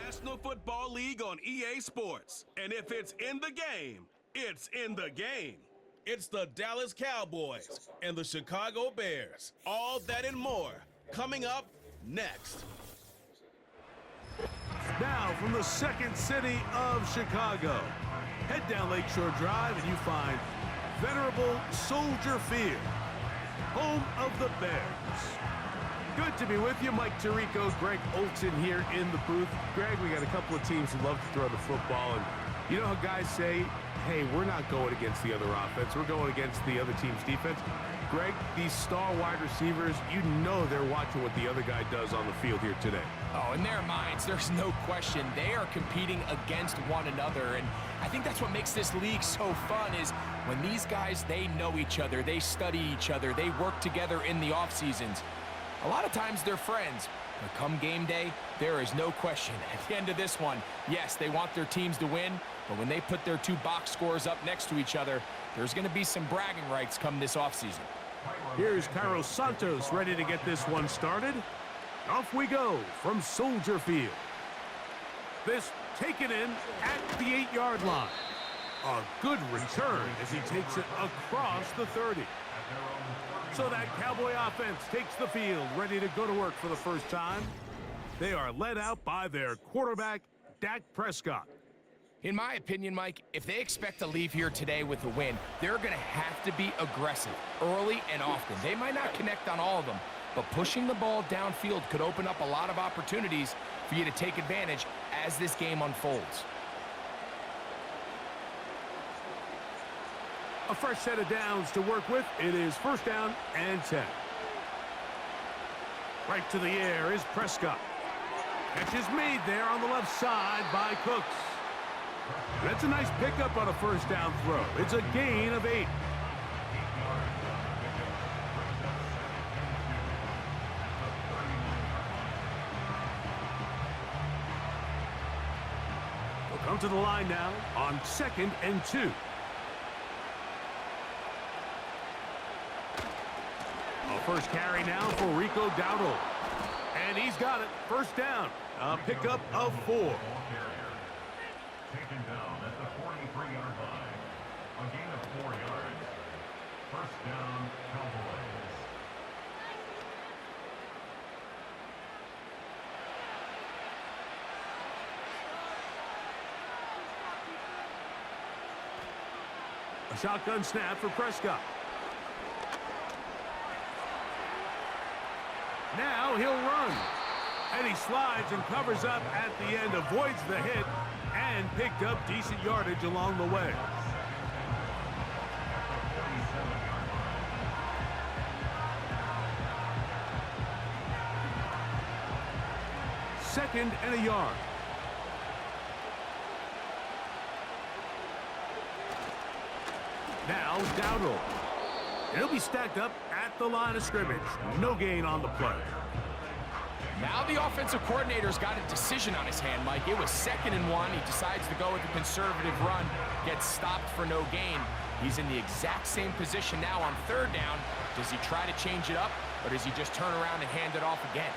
National Football League on EA Sports. And if it's in the game, it's in the game. It's the Dallas Cowboys and the Chicago Bears. All that and more coming up next. Now from the second city of Chicago, head down Lakeshore Drive and you find venerable Soldier Field, home of the Bears. Good to be with you. Mike Tirico, Greg Olson here in the booth. Greg, we got a couple of teams who love to throw the football, and you know how guys say, hey, we're not going against the other offense. We're going against the other team's defense. Greg, these star wide receivers, you know they're watching what the other guy does on the field here today. Oh, in their minds, there's no question. They are competing against one another, and I think that's what makes this league so fun is when these guys, they know each other, they study each other, they work together in the off seasons. A lot of times they're friends, but come game day, there is no question. At the end of this one, yes, they want their teams to win, but when they put their two box scores up next to each other, there's going to be some bragging rights come this offseason. Here's Carlos Santos ready to get this one started. Off we go from Soldier Field. This taken in at the 8-yard line. A good return as he takes it across the 30. So that Cowboy offense takes the field, ready to go to work for the first time. They are led out by their quarterback, Dak Prescott. In my opinion, Mike, if they expect to leave here today with a win, they're going to have to be aggressive early and often. They might not connect on all of them, but pushing the ball downfield could open up a lot of opportunities for you to take advantage as this game unfolds. A fresh set of downs to work with. It is first down and 10. Right to the air is Prescott. Catch is made there on the left side by Cooks. That's a nice pickup on a first down throw. It's a gain of 8. We'll come to the line now on 2nd and 2. First carry now for Rico Dowdle. And he's got it. First down. A pickup of 4. Taken down at the 43-yard line. A gain of 4 yards. First down, Cowboys. A shotgun snap for Prescott. Now he'll run. And he slides and covers up at the end, avoids the hit, and picked up decent yardage along the way. Second and a yard. Now Dowdle. He'll be stacked up at the line of scrimmage. No gain on the play. Now the offensive coordinator's got a decision on his hand, Mike. It was 2nd and 1. He decides to go with a conservative run, gets stopped for no gain. He's in the exact same position now on 3rd down. Does he try to change it up, or does he just turn around and hand it off again?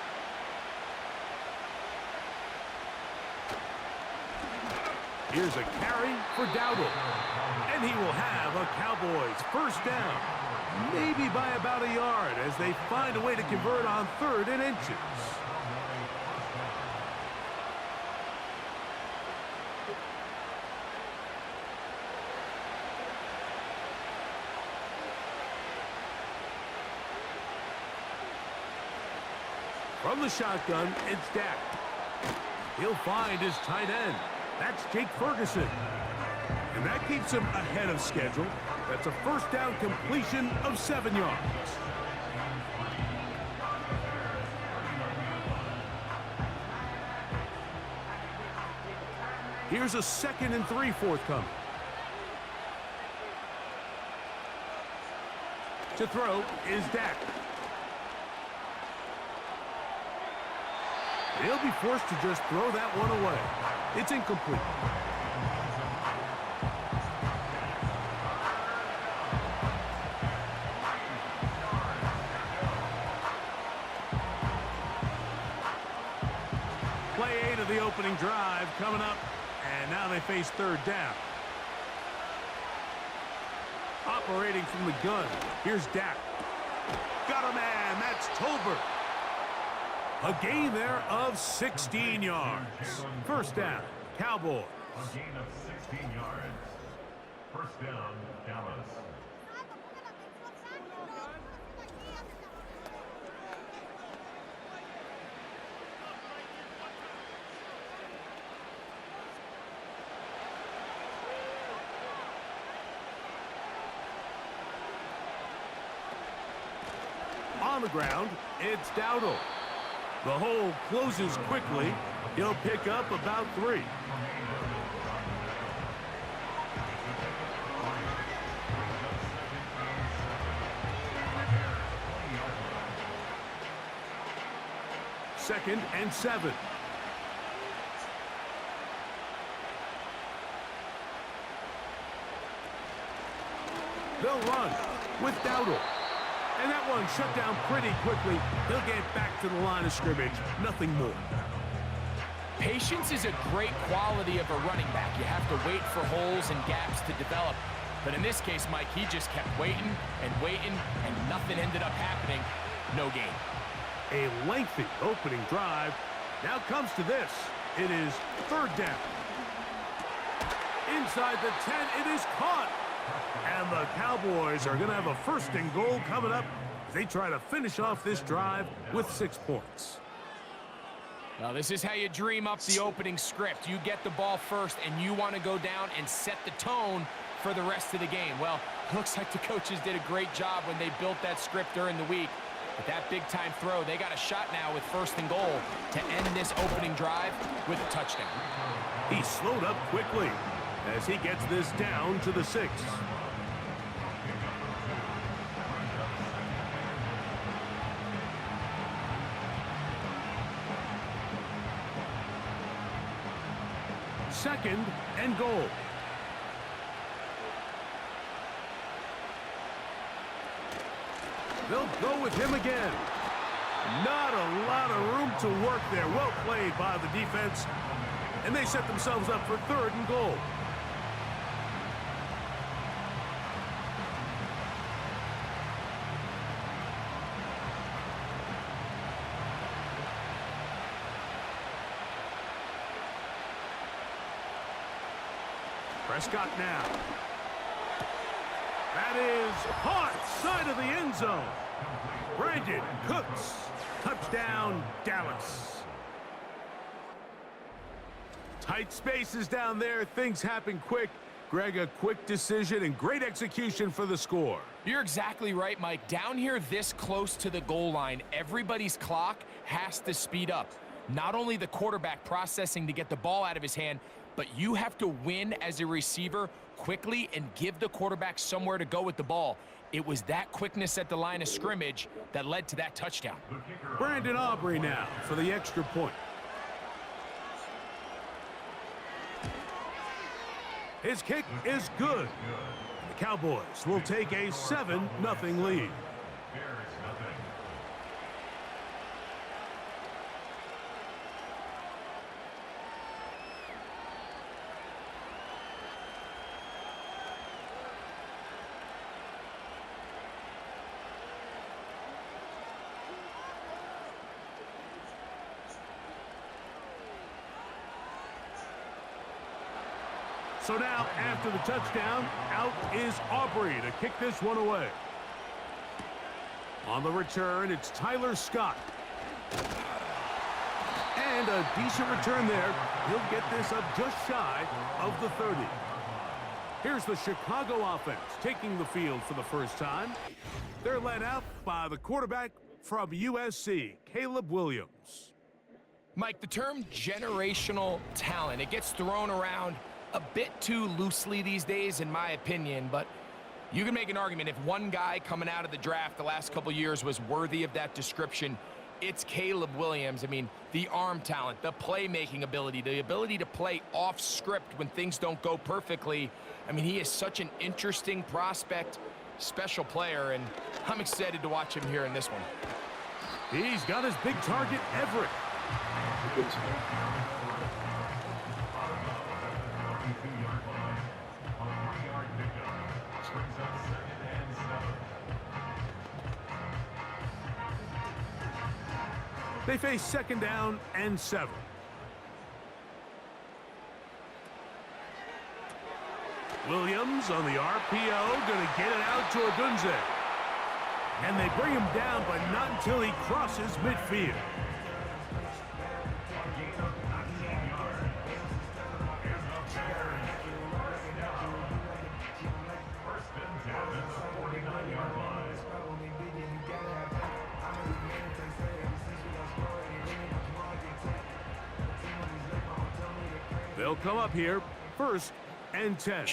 Here's a carry for Dowdle. And he will have a Cowboys first down. Maybe by about a yard as they find a way to convert on 3rd and inches. From the shotgun, it's Dak. He'll find his tight end. That's Jake Ferguson. And that keeps him ahead of schedule. That's a first down completion of 7 yards. Here's a 2nd and 3 forthcoming. To throw is Dak. He'll be forced to just throw that one away. It's incomplete. Play 8 of the opening drive coming up, and now they face third down. Operating from the gun, here's Dak. Got a man, that's Tolbert. A gain there of 16 yards. First down, Cowboys. A gain of 16 yards. First down, Dallas. On the ground, it's Dowdle. The hole closes quickly. He'll pick up about 3. Second and 7. They'll run with Dowdle. And that one shut down pretty quickly. He'll get back to the line of scrimmage. Nothing more. Patience is a great quality of a running back. You have to wait for holes and gaps to develop. But in this case, Mike, he just kept waiting, and nothing ended up happening. No gain. A lengthy opening drive. Now comes to this. It is third down. Inside the 10, it is caught. And the Cowboys are going to have a first and goal coming up as they try to finish off this drive with 6 points. Well, this is how you dream up the opening script. You get the ball first, and you want to go down and set the tone for the rest of the game. Well, looks like the coaches did a great job when they built that script during the week. But that big-time throw, they got a shot now with first and goal to end this opening drive with a touchdown. He slowed up quickly as he gets this down to the 6. Second and goal. They'll go with him again. Not a lot of room to work there. Well played by the defense. And they set themselves up for third and goal. Prescott now. That is caught side of the end zone. Brandon Cooks. Touchdown, Dallas. Tight spaces down there. Things happen quick. Greg, a quick decision and great execution for the score. You're exactly right, Mike. Down here this close to the goal line, everybody's clock has to speed up. Not only the quarterback processing to get the ball out of his hand, but you have to win as a receiver quickly and give the quarterback somewhere to go with the ball. It was that quickness at the line of scrimmage that led to that touchdown. Brandon Aubrey now for the extra point. His kick is good. The Cowboys will take a 7-0 lead. So now, after the touchdown, out is Aubrey to kick this one away. On the return, it's Tyler Scott. And a decent return there. He'll get this up just shy of the 30. Here's the Chicago offense taking the field for the first time. They're led out by the quarterback from USC, Caleb Williams. Mike, the term generational talent, it gets thrown around a bit too loosely these days, in my opinion, but you can make an argument if one guy coming out of the draft the last couple years was worthy of that description, it's Caleb Williams. I mean, the arm talent, the playmaking ability, the ability to play off script when things don't go perfectly. I mean, he is such an interesting prospect, special player, and I'm excited to watch him here in this one. He's got his big target, Everett. Good to know. 32-yard line. A 3-yard pickup. Brings up 2nd and 7. They face 2nd down and 7. Williams on the RPO, going to get it out to Odunze. And they bring him down, but not until he crosses midfield. They'll come up here, 1st and 10.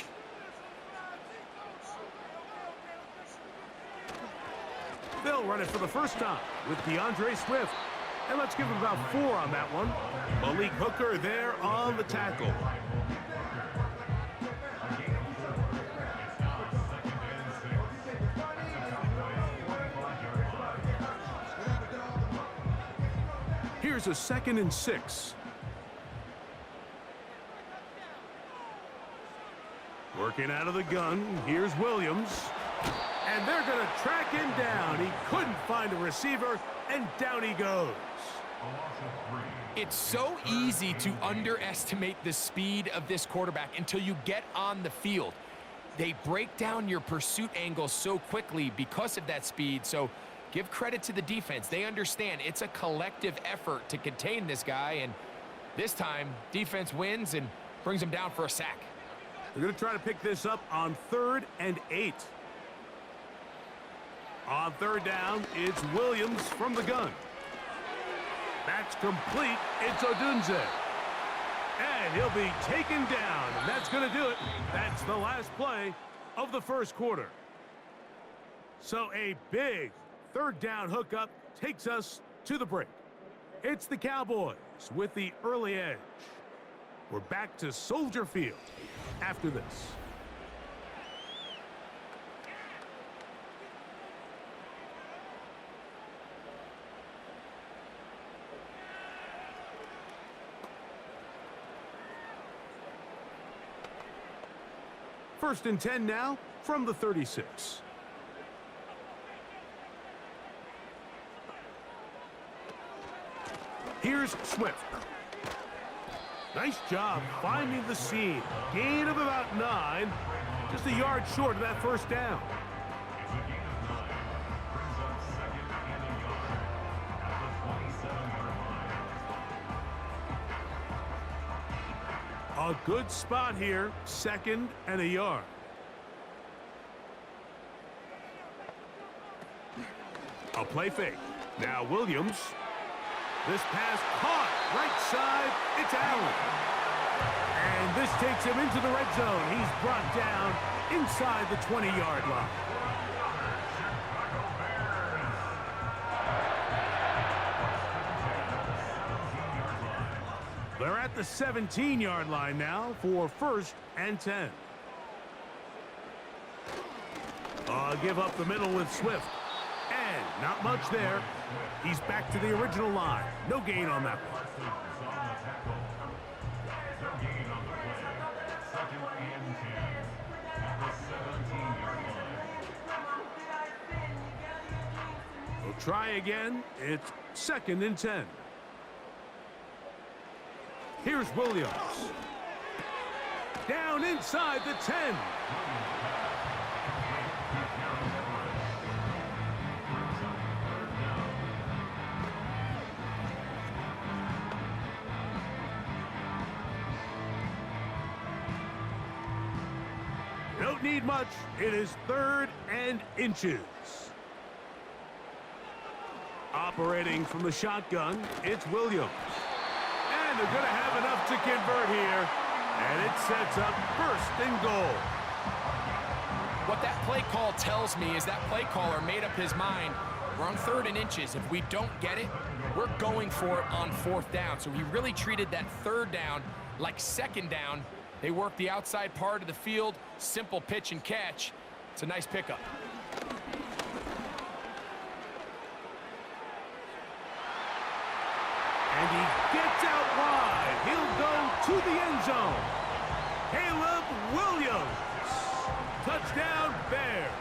They'll run it for the first time with DeAndre Swift. And let's give him about 4 on that one. Malik Hooker there on the tackle. Here's a 2nd and 6. Working out of the gun, here's Williams. And they're going to track him down. He couldn't find a receiver, and down he goes. It's so easy to underestimate the speed of this quarterback until you get on the field. They break down your pursuit angle so quickly because of that speed, so give credit to the defense. They understand it's a collective effort to contain this guy, and this time, defense wins and brings him down for a sack. They're going to try to pick this up on 3rd and 8. On 3rd down, it's Williams from the gun. That's complete. It's Odunze. And he'll be taken down, and that's going to do it. That's the last play of the 1st quarter. So a big 3rd down hookup takes us to the break. It's the Cowboys with the early edge. We're back to Soldier Field after this. First and 10 now from the 36. Here's Swift. Nice job finding the seam. Gain of about 9. Just a yard short of that 1st down. It's a gain of 9. Brings up 2nd and a yard at the 27-yard line. A good spot here. 2nd and a yard. A play fake. Now Williams. This pass caught right side. It's Allen. And this takes him into the red zone. He's brought down inside the 20-yard line. They're at the 17-yard line now for 1st and 10. Give up the middle with Swift. And not much there. He's back to the original line. No gain on that one. No gain on the play. 2nd and 10 at the 17-yard line. We'll try again. It's 2nd and 10. Here's Williams. Down inside the 10. Don't need much. It is 3rd and inches. Operating from the shotgun, it's Williams. And they're going to have enough to convert here. And it sets up 1st and goal. What that play call tells me is that play caller made up his mind. We're on 3rd and inches. If we don't get it, we're going for it on 4th down. So he really treated that 3rd down like 2nd down. They work the outside part of the field, simple pitch and catch. It's a nice pickup. And he gets out wide. He'll go to the end zone. Caleb Williams. Touchdown, Bears.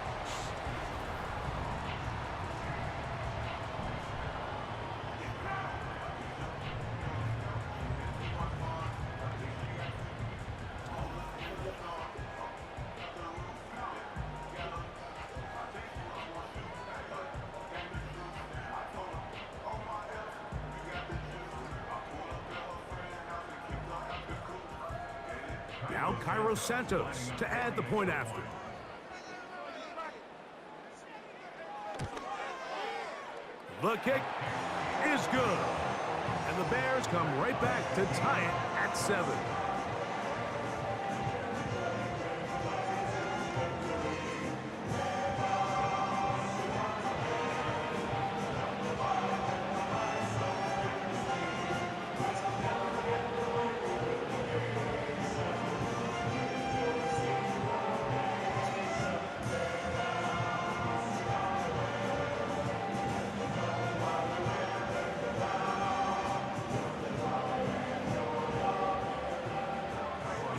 Now Cairo Santos to add the point after. The kick is good. And the Bears come right back to tie it at 7.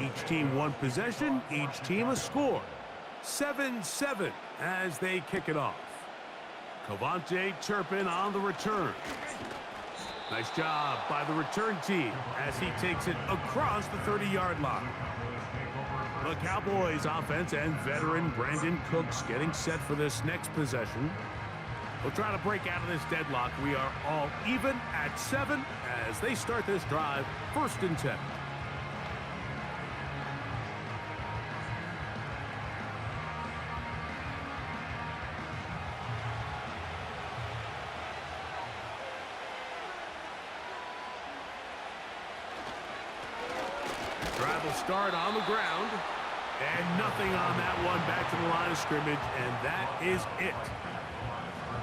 Each team one possession, each team a score. 7-7 as they kick it off. Cavante Turpin on the return. Nice job by the return team as he takes it across the 30-yard line. The Cowboys offense and veteran Brandon Cooks getting set for this next possession. We'll try to break out of this deadlock. We are all even at 7 as they start this drive, 1st and 10. Drive will start on the ground. And nothing on that one. Back to the line of scrimmage, and that is it.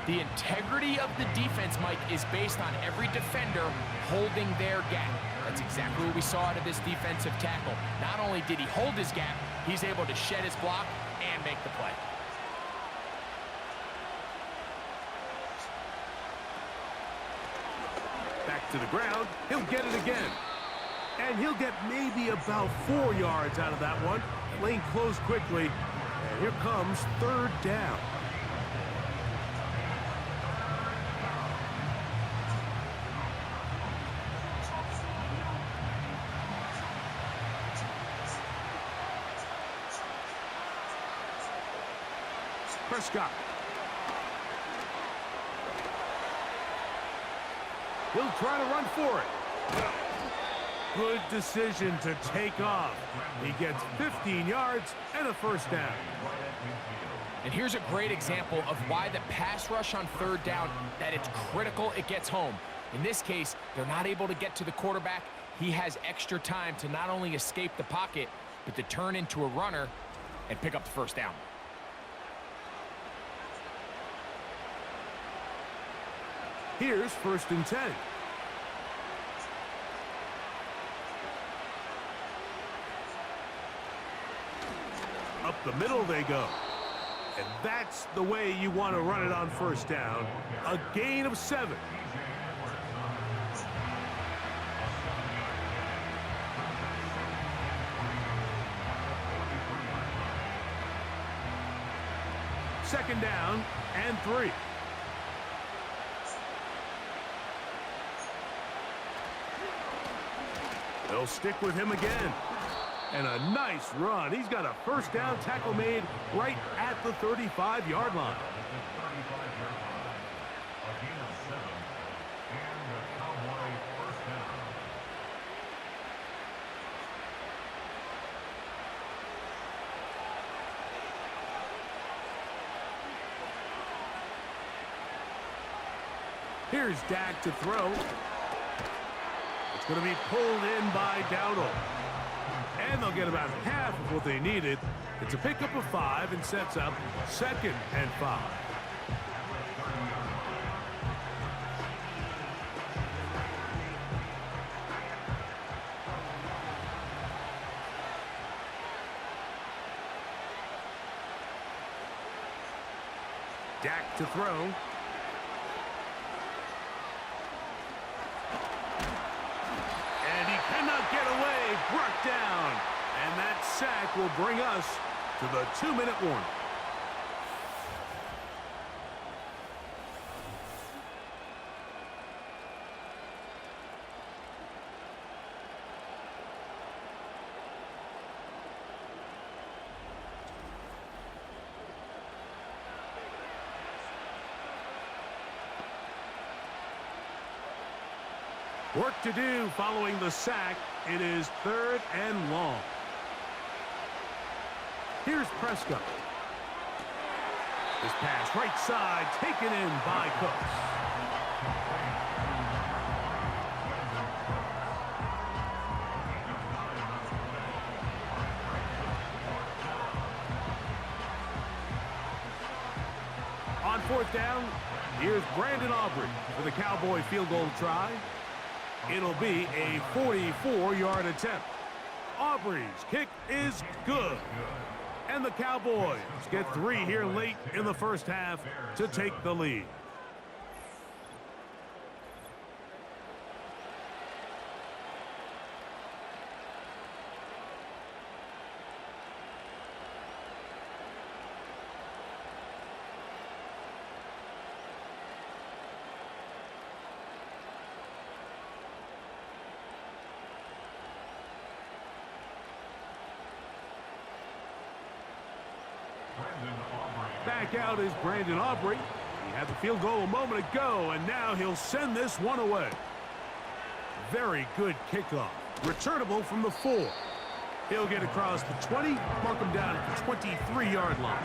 The integrity of the defense, Mike, is based on every defender holding their gap. That's exactly what we saw out of this defensive tackle. Not only did he hold his gap, he's able to shed his block and make the play. Back to the ground. He'll get it again. And he'll get maybe about 4 yards out of that one. Lane closed quickly. And here comes 3rd down. Prescott. He'll try to run for it. Good decision to take off. He gets 15 yards and a 1st down. And here's a great example of why the pass rush on 3rd down, that it's critical it gets home. In this case, they're not able to get to the quarterback. He has extra time to not only escape the pocket, but to turn into a runner and pick up the 1st down. Here's 1st and 10. Up the middle they go. And that's the way you want to run it on 1st down. A gain of 7. Second down and 3. They'll stick with him again. And a nice run. He's got a 1st down tackle made right at the 35-yard line. Here's Dak to throw. It's going to be pulled in by Dowdle. And they'll get about half of what they needed. It's a pickup of 5 and sets up 2nd and 5. Dak to throw. brought down. And that sack will bring us to the 2-minute warning. Work to do following the sack. It is 3rd and long. Here's Prescott. This pass right side taken in by Cooks. On 4th down, here's Brandon Aubrey for the Cowboy field goal try. It'll be a 44-yard attempt. Aubrey's kick is good. And the Cowboys get 3 here late in the first half to take the lead. Back out is Brandon Aubrey. He had the field goal a moment ago, and now he'll send this one away. Very good kickoff. Returnable from the 4. He'll get across the 20, mark him down at the 23-yard line.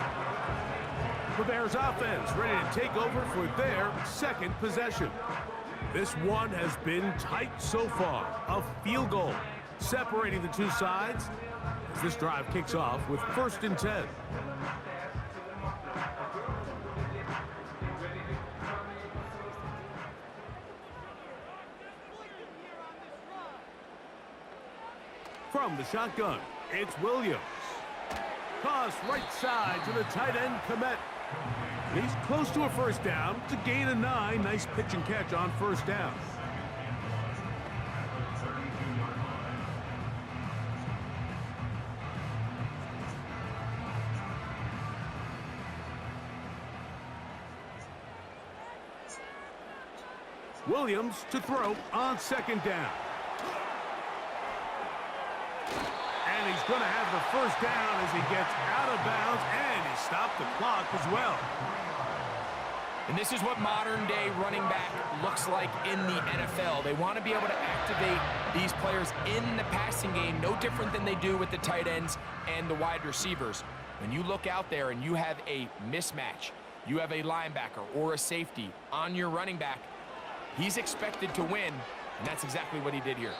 The Bears offense ready to take over for their second possession. This one has been tight so far. A field goal separating the two sides as this drive kicks off with 1st and 10. From the shotgun, it's Williams. Toss right side to the tight end, Komet. He's close to a 1st down to gain a 9. Nice pitch and catch on 1st down. Williams to throw on 2nd down. And he's going to have the 1st down as he gets out of bounds, and he stopped the clock as well. And this is what modern-day running back looks like in the NFL. They want to be able to activate these players in the passing game, no different than they do with the tight ends and the wide receivers. When you look out there and you have a mismatch, you have a linebacker or a safety on your running back, he's expected to win, and that's exactly what he did here.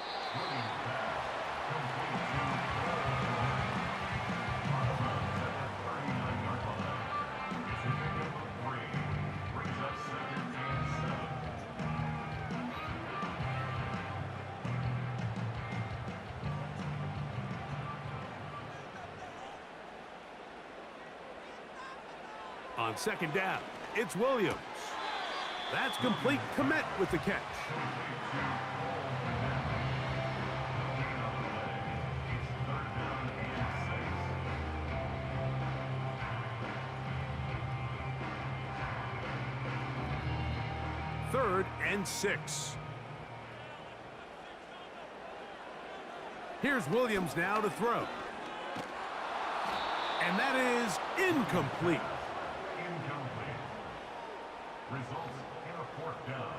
On 2nd down, it's Williams. That's complete. Komet with the catch. Third and 6. Here's Williams now to throw. And that is incomplete. Results in a 4th down.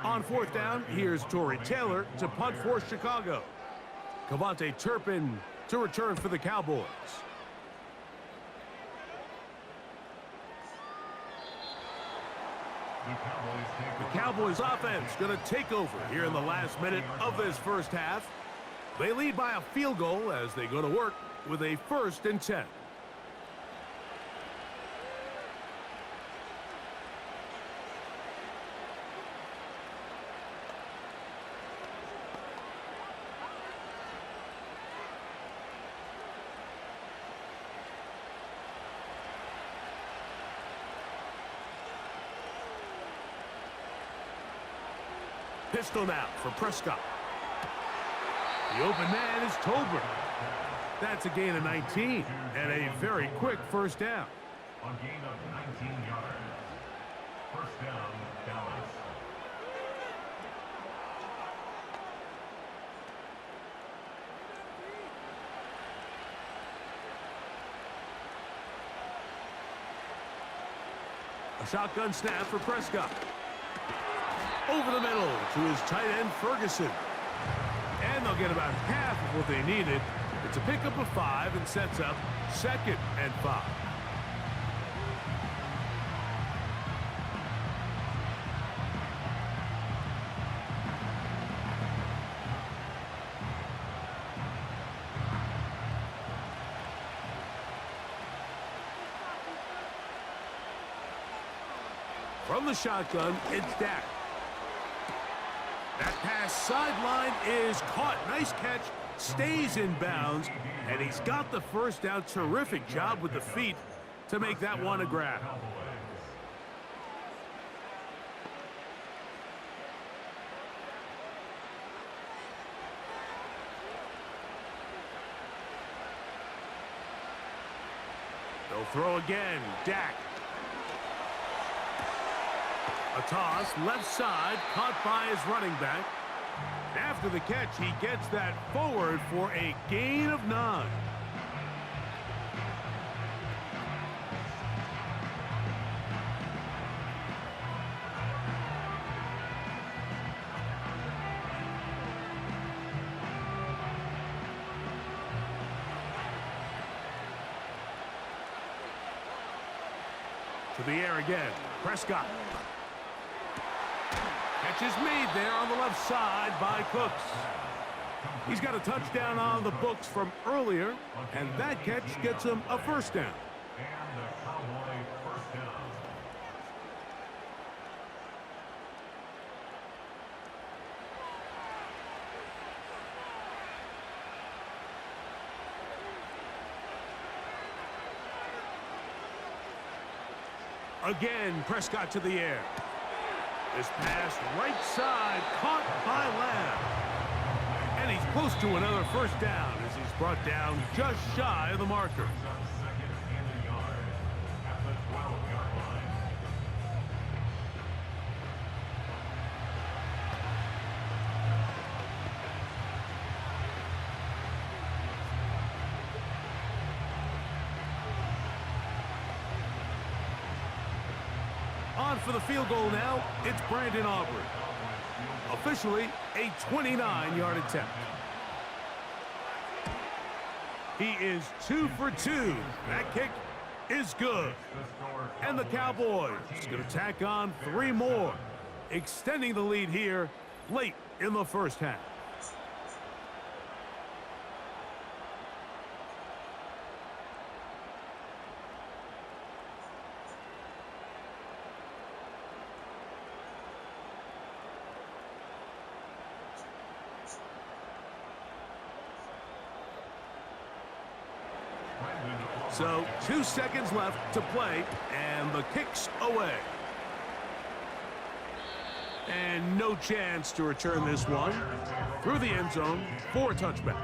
On 4th down, here's Torrey Taylor to punt for Chicago. Cavante Turpin to return for the Cowboys. The Cowboys offense going to take over here in the last minute of this first half. They lead by a field goal as they go to work with a 1st and 10. Pistol now for Prescott. The open man is Tolbert. That's a gain of 19 and a very quick first down. A gain of 19 yards. First down, Dallas. A shotgun snap for Prescott. Over the middle to his tight end, Ferguson. And they'll get about half of what they needed. It's a pickup of 5 and sets up 2nd and 5. From the shotgun, it's Dak. That pass sideline is caught. Nice catch, stays in bounds, and he's got the first down. Terrific job with the feet to make that one a grab. They'll throw again. Dak. A toss, left side, caught by his running back. After the catch, he gets that forward for a gain of 9. To the air again, Prescott. Catch is made there on the left side by Cooks. He's got a touchdown on the books from earlier, and that catch gets him a first down. And the Cowboy first down. Again, Prescott to the air. This pass right side, caught by Lamb. And he's close to another first down as he's brought down just shy of the marker. Second and a yard at the 12-yard line. On for the field goal now, it's Brandon Aubrey. Officially a 29-yard attempt. He is 2 for 2. That kick is good. And the Cowboys going to tack on 3 more, extending the lead here late in the first half. So 2 seconds left to play, and the kick's away. And no chance to return this one through the end zone for a touchback.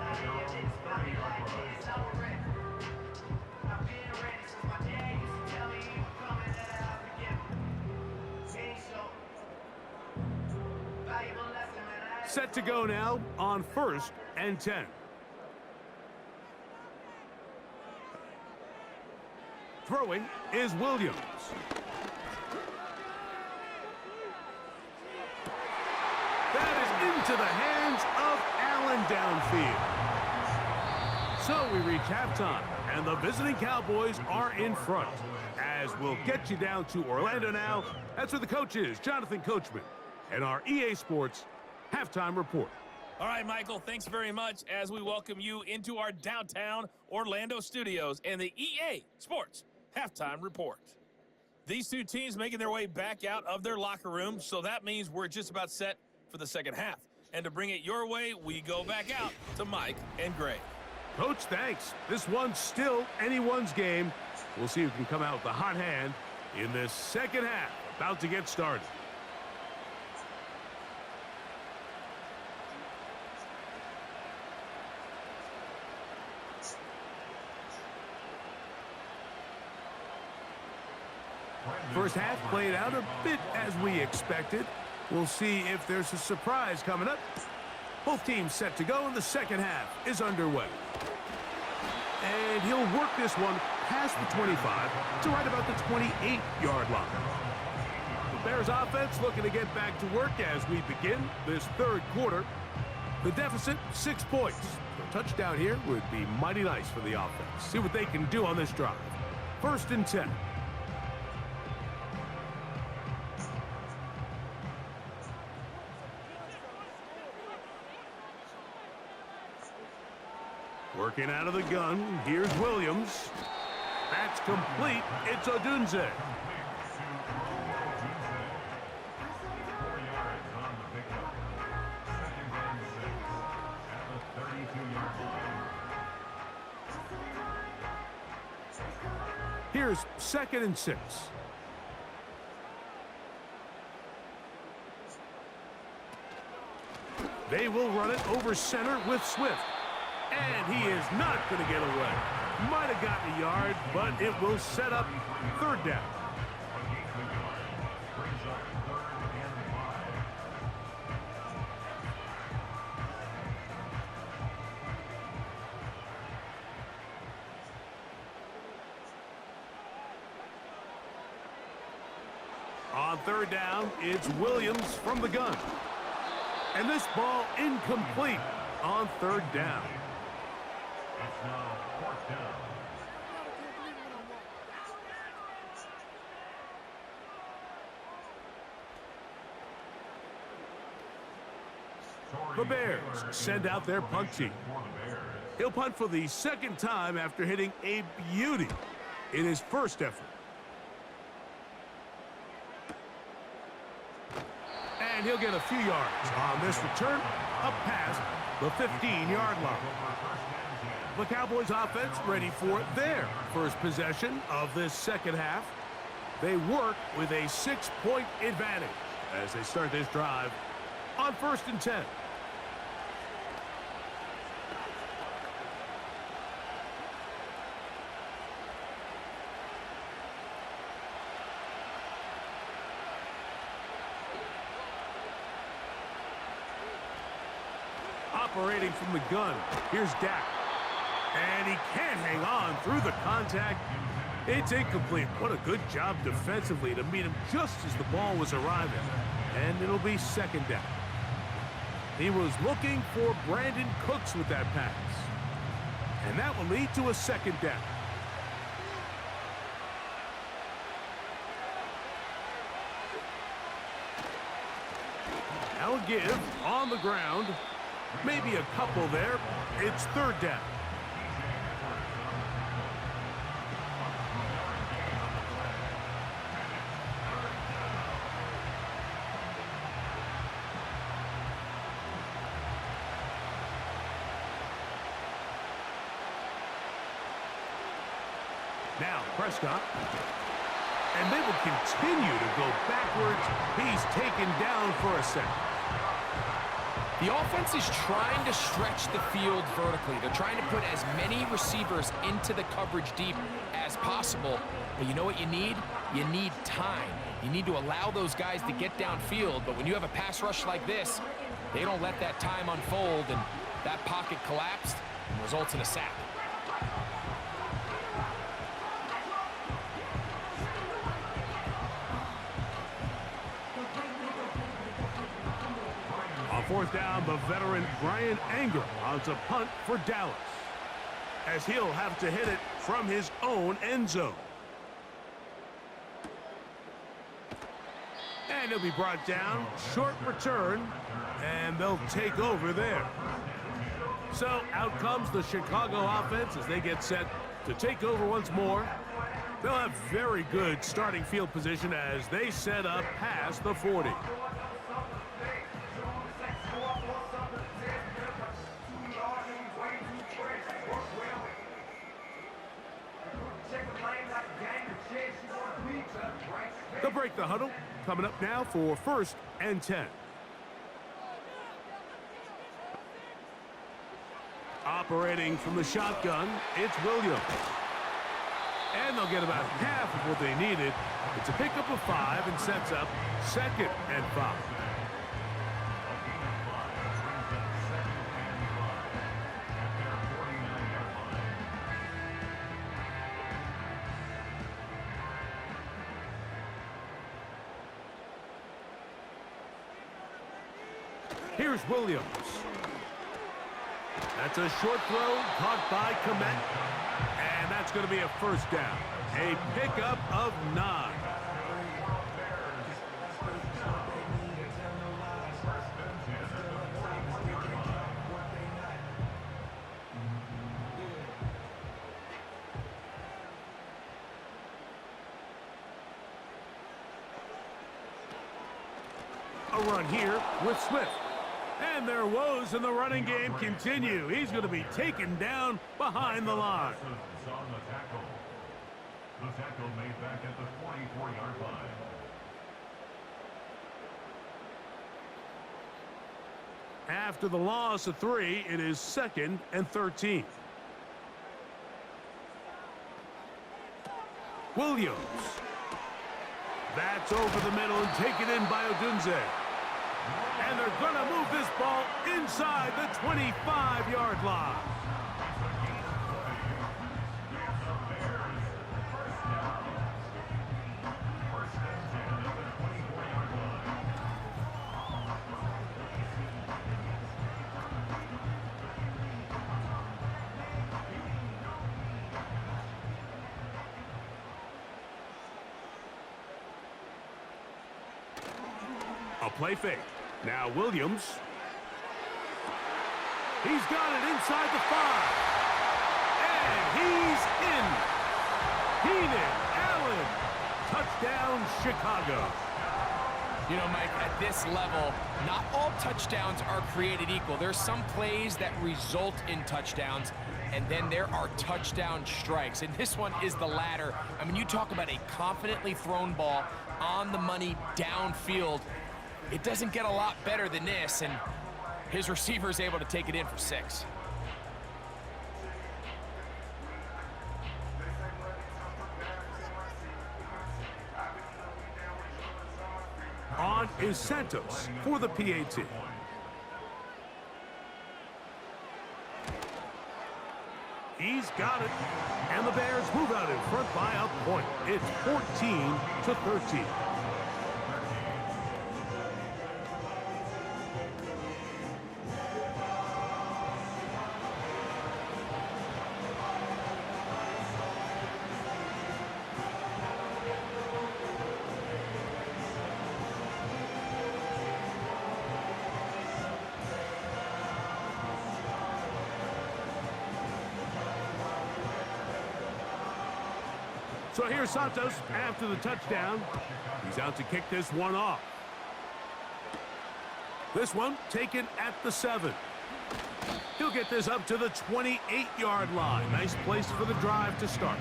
Set to go now on 1st and 10. Throwing is Williams. That is into the hands of Allen downfield. So we reach halftime, and the visiting Cowboys are in front. As we'll get you down to Orlando now, that's where the coach is, Jonathan Coachman, and our EA Sports halftime report. All right, Michael, thanks very much as we welcome you into our downtown Orlando studios and the EA Sports halftime report. These two teams making their way back out of their locker room, so that means we're just about set for the second half. And to bring it your way, we go back out to Mike and Greg. Coach, thanks. This one's still anyone's game. We'll see who can come out with a hot hand in this second half, about to get started. First half played out a bit as we expected. We'll see if there's a surprise coming up. Both teams set to go, and the second half is underway. And he'll work this one past the 25 to right about the 28-yard line. The Bears offense looking to get back to work as we begin this third quarter. The deficit, 6 points. A touchdown here would be mighty nice for the offense. See what they can do on this drive. 1st and 10. Working out of the gun. Here's Williams. That's complete. It's Odunze. 4 yards on the pickup. 2nd and 6 at the 32-yard line. Here's 2nd and 6. They will run it over center with Swift. And he is not going to get away. Might have gotten a yard, but it will set up 3rd down. Brings up 3rd and 5. On 3rd down, it's Williams from the gun. And this ball incomplete on 3rd down. It's now 4th down. The Bears send out their punt team. For the Bears. He'll punt for the 2nd time after hitting a beauty in his first effort. And he'll get a few yards on this return, up past the 15-yard line. The Cowboys offense ready for their first possession of this second half. They work with a 6-point advantage as they start this drive on 1st and 10. Operating from the gun, here's Dak. And he can't hang on through the contact. It's incomplete. What a good job defensively to meet him just as the ball was arriving. And it'll be 2nd down. He was looking for Brandon Cooks with that pass. And that will lead to a 2nd down. Now a give on the ground. Maybe a couple there. It's 3rd down. Now Prescott. And they will continue to go backwards. He's taken down for a second. The offense is trying to stretch the field vertically. They're trying to put as many receivers into the coverage deep as possible. But you know what you need? You need time. You need to allow those guys to get downfield. But when you have a pass rush like this, they don't let that time unfold, and that pocket collapsed and results in a sack. On 4th down, the veteran Brian Anger on to punt for Dallas, as he'll have to hit it from his own end zone. And he'll be brought down, short return, and they'll take over there. So out comes the Chicago offense as they get set to take over once more. They'll have very good starting field position as they set up past the 40. They'll break the huddle. Coming up now for 1st and 10. Operating from the shotgun, it's Williams. And they'll now get about half of what they needed. It's a pickup of 5 and sets up 2nd and 5. Here's Williams. That's a short throw caught by Komet. And that's going to be a first down. A pickup of 9. A run here with Swift. And their woes in the running game continue. He's going to be taken down behind the line. The tackle made back at the 44-yard line. After the loss of 3, it is 2nd and 13. Williams. That's over the middle and taken in by Odunze. And they're going to move this ball inside the 25-yard line. A play fake. Now Williams. He's got it inside the 5. And he's in. Keenan Allen. Touchdown, Chicago. You know, Mike, at this level, not all touchdowns are created equal. There's some plays that result in touchdowns, and then there are touchdown strikes. And this one is the latter. I mean, you talk about a confidently thrown ball on the money downfield. It doesn't get a lot better than this, and his receiver is able to take it in for 6. On is Santos for the PAT. He's got it. And the Bears move out in front by a point. It's 14-13. So here's Santos after the touchdown. He's out to kick this one off. This one taken at the 7. He'll get this up to the 28-yard line. Nice place for the drive to start.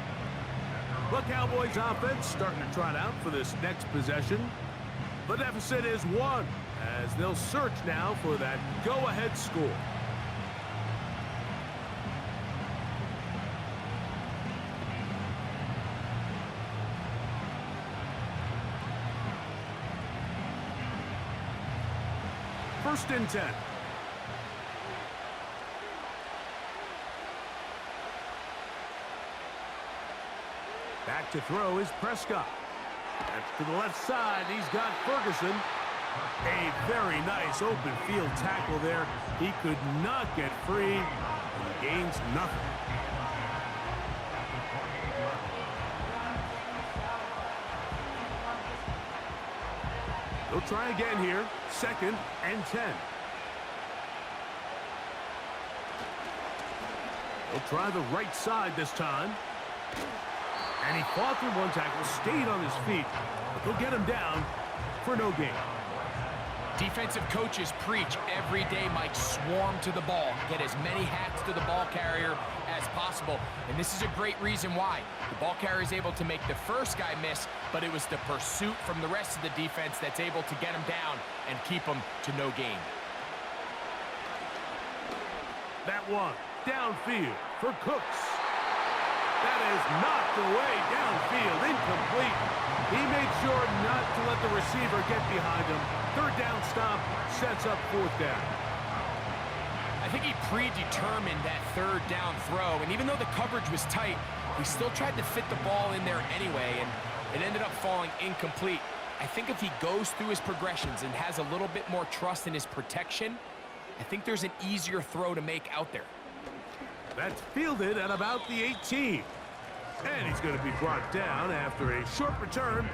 The Cowboys offense starting to trot out for this next possession. The deficit is 1 as they'll search now for that go-ahead score. First and 10. Back to throw is Prescott. That's to the left side. He's got Ferguson. A very nice open field tackle there. He could not get free. And gains nothing. They'll try again here. 2nd and 10. They'll try the right side this time. And he fought through one tackle, stayed on his feet, but they'll get him down for no gain. Defensive coaches preach every day, Mike, swarm to the ball. Get as many hats to the ball carrier as possible. And this is a great reason why. The ball carrier is able to make the first guy miss, but it was the pursuit from the rest of the defense that's able to get him down and keep him to no gain. That one downfield for Cooks. That is not knocked away downfield, incomplete. He made sure not to let the receiver get behind him. Third down stop sets up fourth down. I think he predetermined that third down throw, and even though the coverage was tight, he still tried to fit the ball in there anyway, and it ended up falling incomplete. I think if he goes through his progressions and has a little bit more trust in his protection, I think there's an easier throw to make out there. That's fielded at about the 18. And he's going to be brought down after a short return,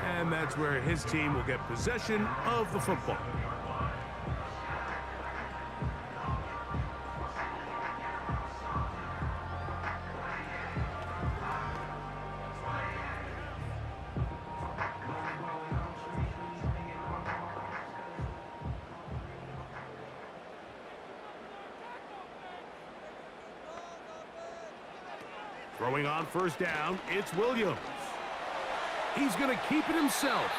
and that's where his team will get possession of the football. Throwing on first down, it's Williams. He's going to keep it himself.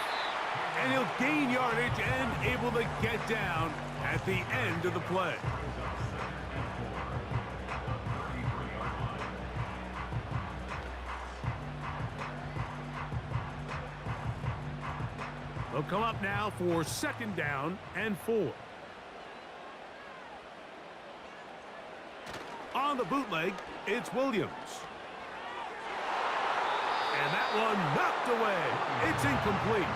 And he'll gain yardage and able to get down at the end of the play. They'll come up now for second down and 4. On the bootleg, it's Williams. And that one knocked away. It's incomplete.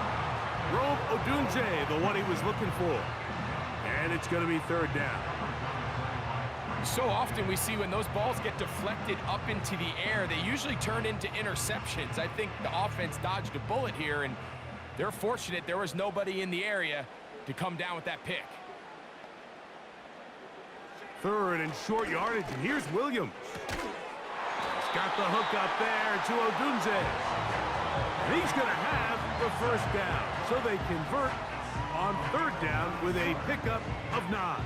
Rome Odunze, the one he was looking for. And it's going to be third down. So often we see when those balls get deflected up into the air, they usually turn into interceptions. I think the offense dodged a bullet here, and they're fortunate there was nobody in the area to come down with that pick. Third and short yardage, and here's Williams. He's got the hook up there to Odunze. And he's going to have the first down. So they convert on third down with a pickup of 9.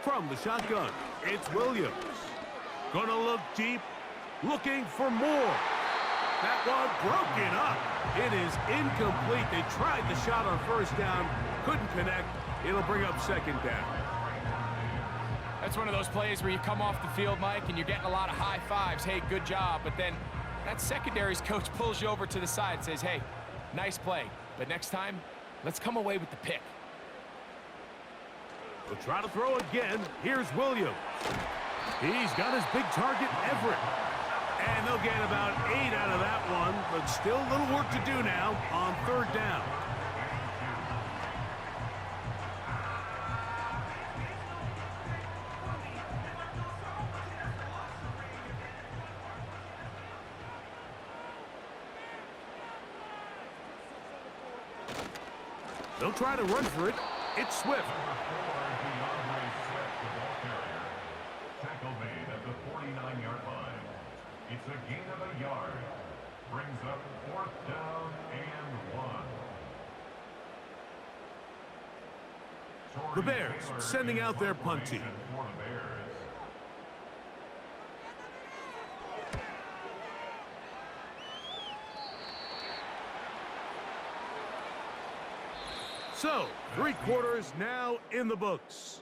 From the shotgun, it's Williams. Gonna look deep, looking for more. That one broken up. It is incomplete. They tried the shot on first down, couldn't connect. It'll bring up second down. That's one of those plays where you come off the field, Mike, and you're getting a lot of high fives. Hey, good job. But then that secondary's coach pulls you over to the side and says, hey, nice play. But next time, let's come away with the pick. We'll try to throw again. Here's Williams. He's got his big target, Everett. And they'll get about 8 out of that one, but still a little work to do now on third down. They'll try to run for it. It's Swift. Tackle made at the 49-yard line. It's a gain of a yard. Brings up fourth down and 1. The Bears sending out their punt team. For the Bears. So, 3 quarters now in the books.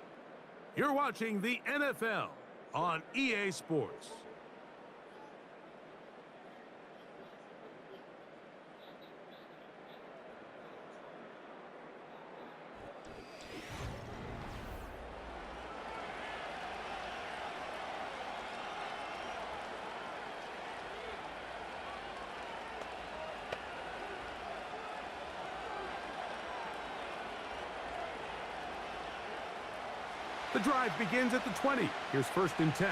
You're watching the NFL on EA Sports. The drive begins at the 20. Here's first and 10.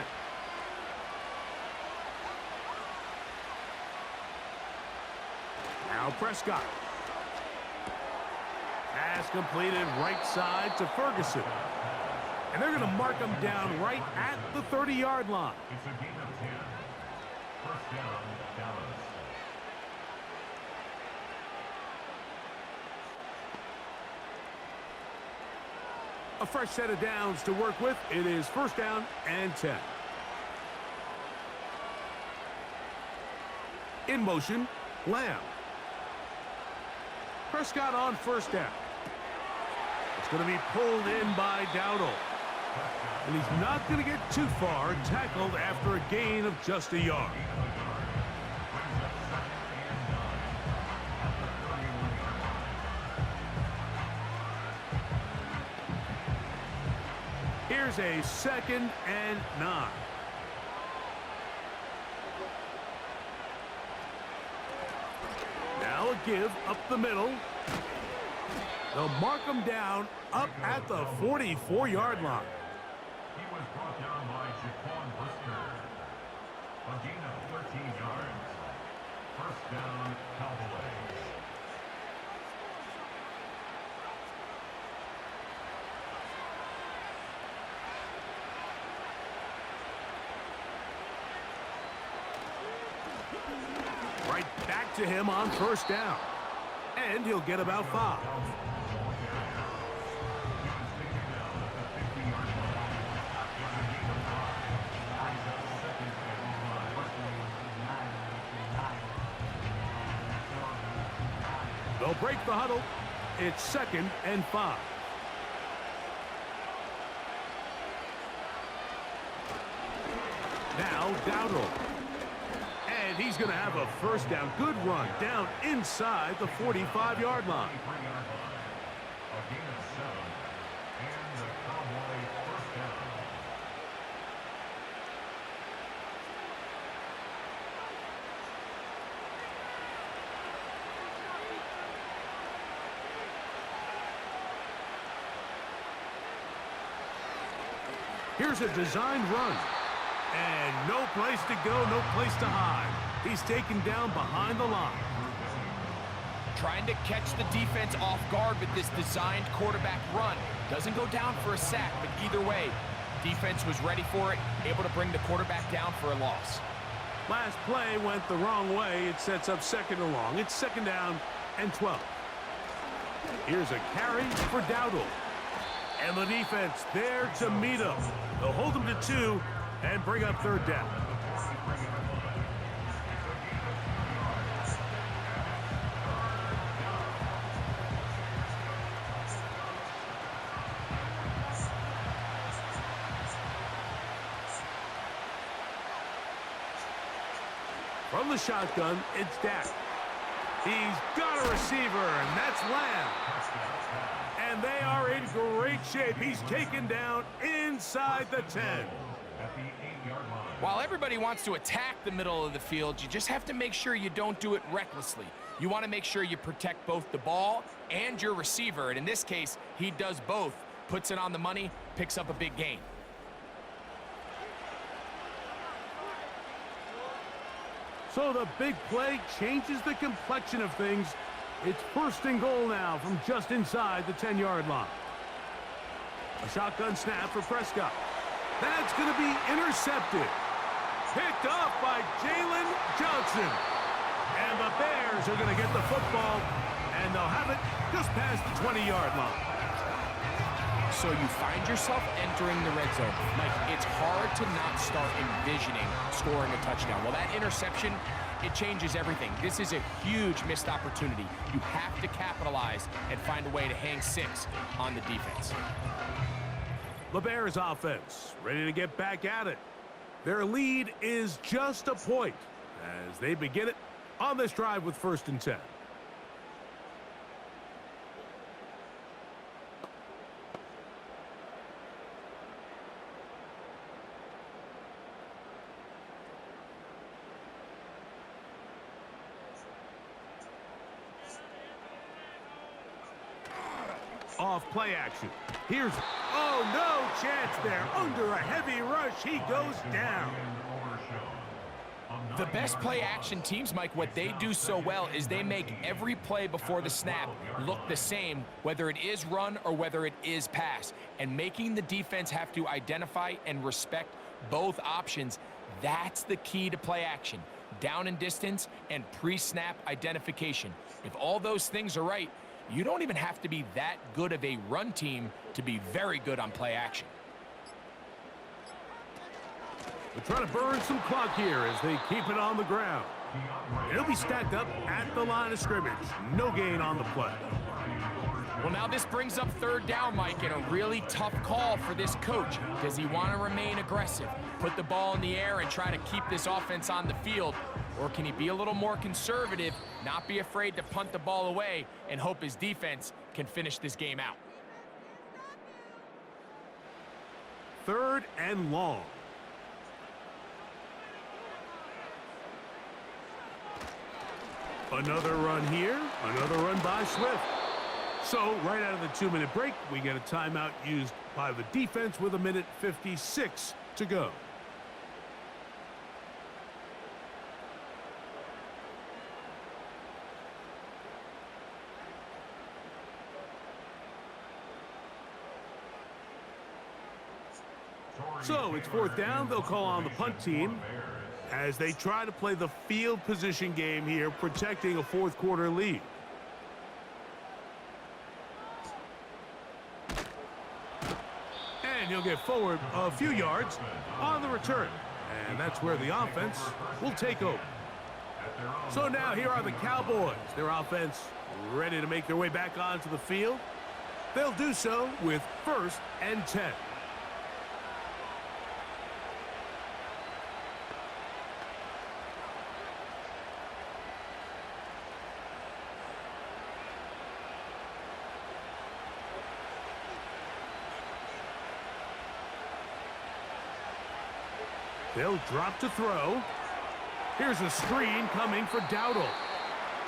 Now Prescott. Pass completed right side to Ferguson. And they're going to mark him down right at the 30-yard line. It's a gain of 10. First down, Dallas. A fresh set of downs to work with. It is first down and 10. In motion, Lamb. Prescott on first down. It's going to be pulled in by Dowdle. And he's not going to get too far, tackled after a gain of just a yard. Here's a 2nd and 9. Now a give up the middle. They'll mark him down up at the 44-yard line. He was brought down by Jaquan Brisker. A gain of 13 yards. First down, Cowboys. Right back to him on first down. And he'll get about 5. They'll break the huddle. It's 2nd and 5. Now Dowdle. And he's going to have a first down. Good run down inside the 45-yard line. A gain of 7. And the Cowboy first down. Here's a designed run. And no place to go, no place to hide. He's taken down behind the line. Trying to catch the defense off guard with this designed quarterback run. Doesn't go down for a sack, but either way, defense was ready for it, able to bring the quarterback down for a loss. Last play went the wrong way. It sets up 2nd and long. It's 2nd down and 12. Here's a carry for Dowdle. And the defense there to meet him. They'll hold him to 2 and bring up 3rd down. From the shotgun, it's Dak. He's got a receiver, and that's Lamb. And they are in great shape. He's taken down inside the 10. At the 8-yard line. While everybody wants to attack the middle of the field, you just have to make sure you don't do it recklessly. You want to make sure you protect both the ball and your receiver. And in this case, he does both. Puts it on the money, picks up a big gain. So the big play changes the complexion of things. It's 1st and goal now from just inside the 10-yard line. A shotgun snap for Prescott. That's going to be intercepted. Picked off by Jalen Johnson. And the Bears are going to get the football, and they'll have it just past the 20-yard line. So you find yourself entering the red zone. Mike, it's hard to not start envisioning scoring a touchdown. Well, that interception, it changes everything. This is a huge missed opportunity. You have to capitalize and find a way to hang 6 on the defense. The Bears offense ready to get back at it. Their lead is just a point as they begin it on this drive with 1st and 10. Off play action. Here's, oh, no chance there. Under a heavy rush, he goes down. The best play action teams, Mike, what they do so well is they make every play before the snap look the same, whether it is run or whether it is pass. And making the defense have to identify and respect both options, that's the key to play action. Down and distance and pre-snap identification. If all those things are right, you don't even have to be that good of a run team to be very good on play action. They're trying to burn some clock here as they keep it on the ground. It'll be stacked up at the line of scrimmage. No gain on the play. Well, now this brings up third down, Mike, and a really tough call for this coach. Does he want to remain aggressive, put the ball in the air, and try to keep this offense on the field? Or can he be a little more conservative, not be afraid to punt the ball away, and hope his defense can finish this game out? Third and long. Another run here, another run by Swift. So, right out of the 2-minute break, we get a timeout used by the defense with 1:56 to go. So, it's fourth down. They'll call on the punt team as they try to play the field position game here, protecting a fourth quarter lead. And he'll get forward a few yards on the return. And that's where the offense will take over. So now here are the Cowboys. Their offense ready to make their way back onto the field. They'll do so with 1st and 10. They'll drop to throw. Here's a screen coming for Dowdle.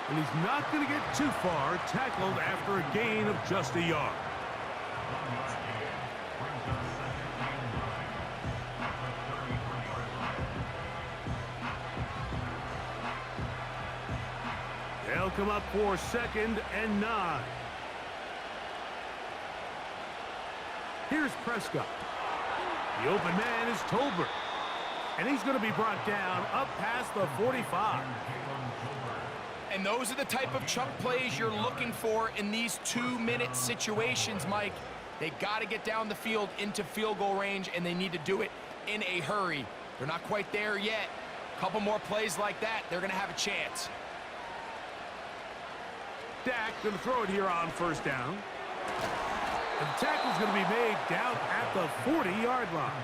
And he's not going to get too far, tackled after a gain of just a yard. They'll come up for 2nd and 9. Here's Prescott. The open man is Tolbert. And he's going to be brought down up past the 45. And those are the type of chunk plays you're looking for in these 2-minute situations, Mike. They got to get down the field into field goal range, and they need to do it in a hurry. They're not quite there yet. A couple more plays like that, they're going to have a chance. Dak going to throw it here on 1st down. And the tackle's going to be made down at the 40-yard line.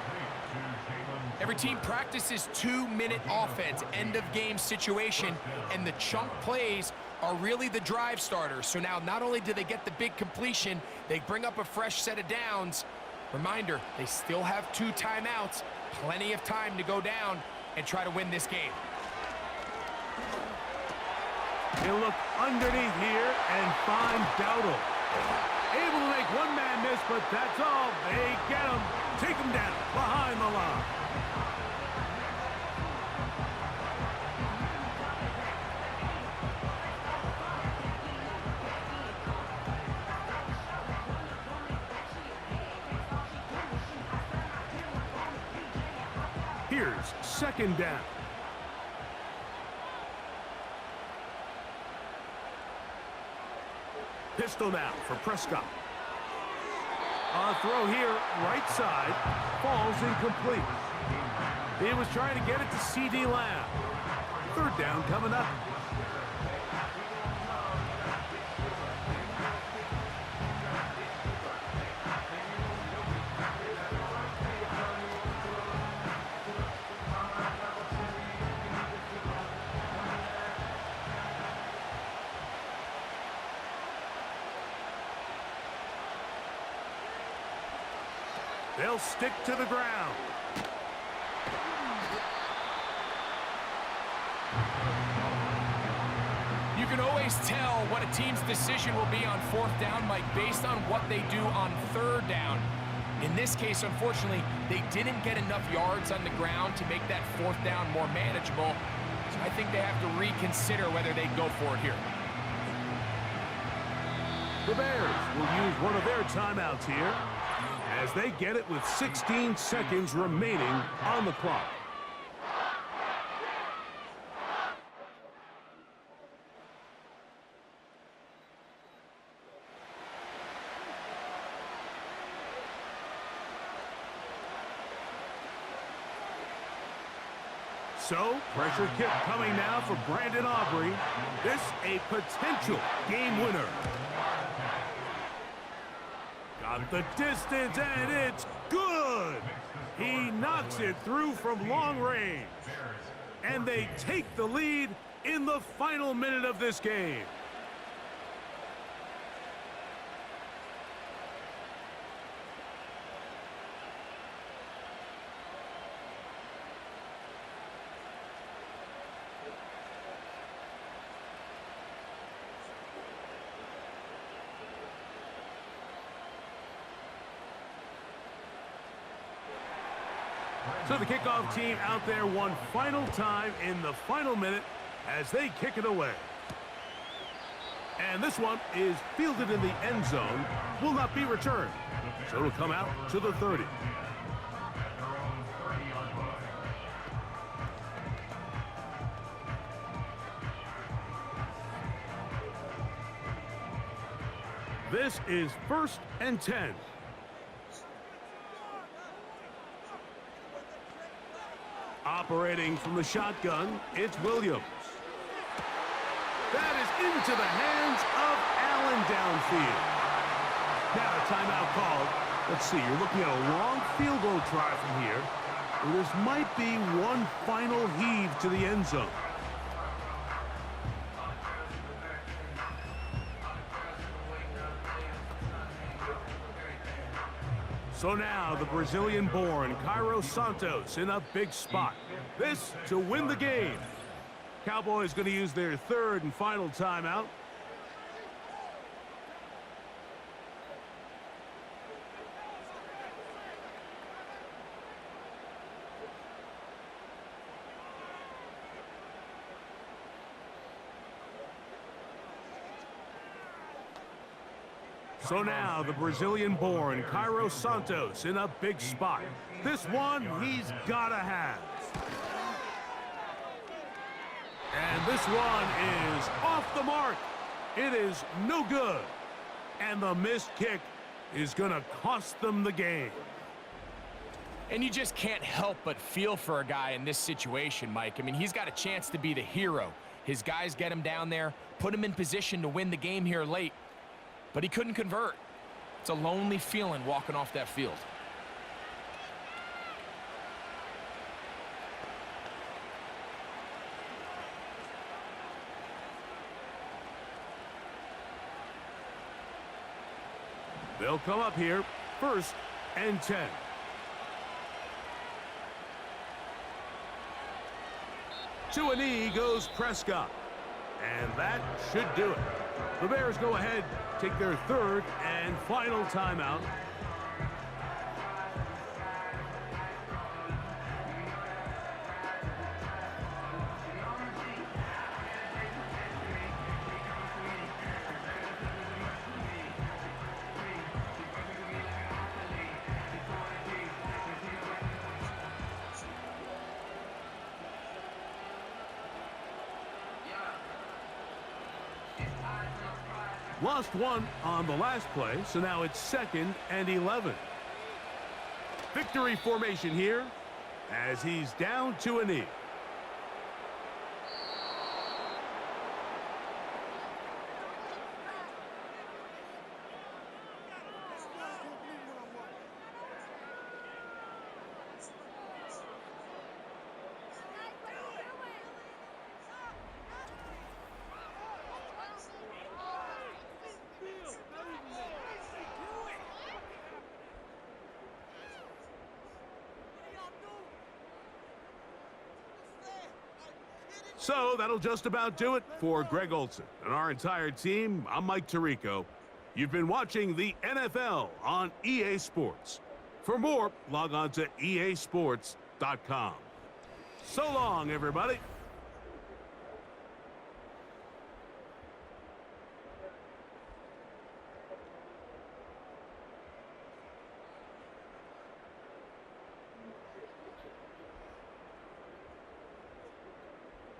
Every team practices 2-minute offense, end-of-game situation, and the chunk plays are really the drive starters. So now not only do they get the big completion, they bring up a fresh set of downs. Reminder, they still have 2 timeouts, plenty of time to go down and try to win this game. He'll look underneath here and find Dowdle. Able to make one man miss, but that's all. They get him, take him down behind the line. Here's 2nd down. Pistol now for Prescott. A throw here, right side, falls incomplete. He was trying to get it to C.D. Lamb. 3rd down coming up. They'll stick to the ground. You can always tell what a team's decision will be on 4th down, Mike, based on what they do on 3rd down. In this case, unfortunately, they didn't get enough yards on the ground to make that 4th down more manageable. So I think they have to reconsider whether they go for it here. The Bears will use one of their timeouts here as they get it with 16 seconds remaining on the clock. So, pressure kick coming now for Brandon Aubrey. This a potential game winner. Got the distance, and it's good. He knocks it through from long range. And they take the lead in the final minute of this game. So the kickoff team out there one final time in the final minute as they kick it away. And this one is fielded in the end zone, will not be returned. So it'll come out to the 30. This is 1st and 10. Operating from the shotgun, it's Williams. That is into the hands of Allen downfield. Now a timeout called. Let's see, you're looking at a long field goal try from here. This might be one final heave to the end zone. So now the Brazilian-born Cairo Santos in a big spot. This to win the game. Cowboys going to use their 3rd and final timeout. So now the Brazilian-born Cairo Santos in a big spot. This one he's got to have. And this one is off the mark. It is no good. And the missed kick is going to cost them the game. And you just can't help but feel for a guy in this situation, Mike. I mean, he's got a chance to be the hero. His guys get him down there, put him in position to win the game here late. But he couldn't convert. It's a lonely feeling walking off that field. They'll come up here, 1st and 10. To a knee goes Prescott. And that should do it. The Bears go ahead, take their 3rd and final timeout. Lost one on the last play, so now it's 2nd and 11. Victory formation here as he's down to a knee. So that'll just about do it for Greg Olson and our entire team. I'm Mike Tirico. You've been watching the NFL on EA Sports. For more, log on to easports.com. So long, everybody.